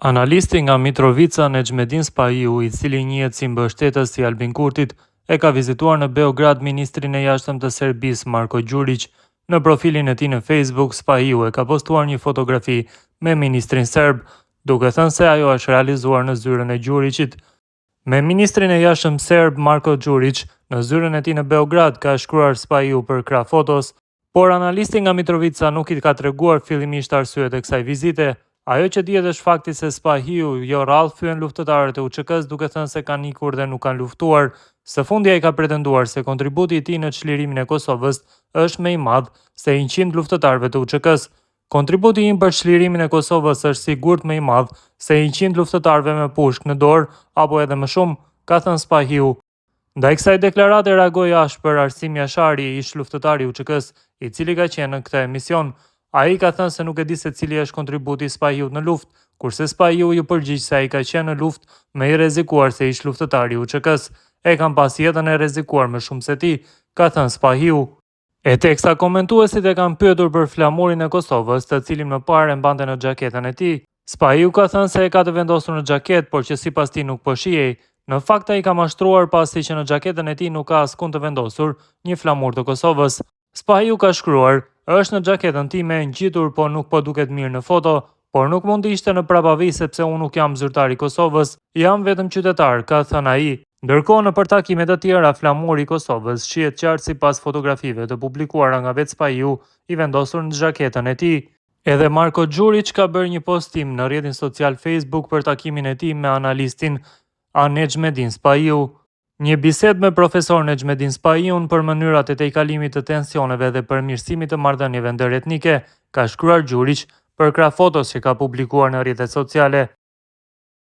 Analisti nga Mitrovica Nexhmedin Spahiu, i cili njihet si mbështetës i Albin Kurtit, e ka vizituar në Beograd ministrin e jashtëm të Serbisë Marko Đurić. Në profilin e tij në Facebook, Spahiu e ka postuar një fotografi me ministrin serb, duke thënë se ajo është realizuar në zyrën e Đurićit. Me ministrin e jashtëm serb Marko Đurić në zyrën e tij në Beograd, ka shkruar Spahiu për krah fotos, por analisti nga Mitrovica nuk i ka treguar fillimisht arsyet e kësaj vizite. Ajo që dihet është fakti se Spahiu jo rrallë thyen luftëtarët e UÇK-s duke thënë se kanë ikur dhe nuk kanë luftuar. Së fundi ai ka pretenduar se kontributi i tij në çlirimin e Kosovës është më i madh se 100 luftëtarëve të UÇK-s. Kontributi im për çlirimin e Kosovës është sigurt më i madh se 100 luftëtarëve me pushkë në dorë apo edhe më shumë, ka thënë Spahiu. Ndaj kësaj deklarate reagoi ashpër Arsim Jashari, ish luftëtari i UÇK-s, i cili ka qenë në këtë emision. Ai ka thënë se nuk e di se cili është kontributi i Spahiut në luftë, kurse Spahiu ju përgjigj se ai ka qenë në luftë më i rrezikuar se ish luftëtari i UÇK-s. E kam pas jetën e rrezikuar më shumë se ti, ka thënë Spahiu. E teksa komentuesit e kanë pyetur për flamurin e Kosovës, të cilin më parë e mbante në xhaketën e tij. Spahiu ka thënë se e ka të vendosur në xhaketë, por që sipas tij nuk po shihej. Në fakt ai ka mashtruar pasi që në xhaketën e tij nuk ka askund të vendosur një flamur të Kosovës. Spahiu ka shkruar: "Është në xhaketën time e ngjitur, po nuk po duket mirë në foto, por nuk mund të ishte në prapavi sepse unë nuk jam zyrtar i Kosovës, jam vetëm qytetar", ka thënë ai. Ndërkohë në përtakime të tjera, flamuri i Kosovës shihet qartë sipas fotografive të publikuara nga vetë Spahiu, i vendosur në xhaketën e tij. Edhe Marko Đurić ka bërë një postim në rrjetin social Facebook për takimin e tij me analistin Nexhmedin Spahiu. Një bisedë me profesor Nexhmedin Spahiun për mënyrat e tejkalimit të tensioneve dhe përmirësimit të marrëdhënieve ndëretnike, ka shkruar Đurić për krah fotos që ka publikuar në rrjetet sociale.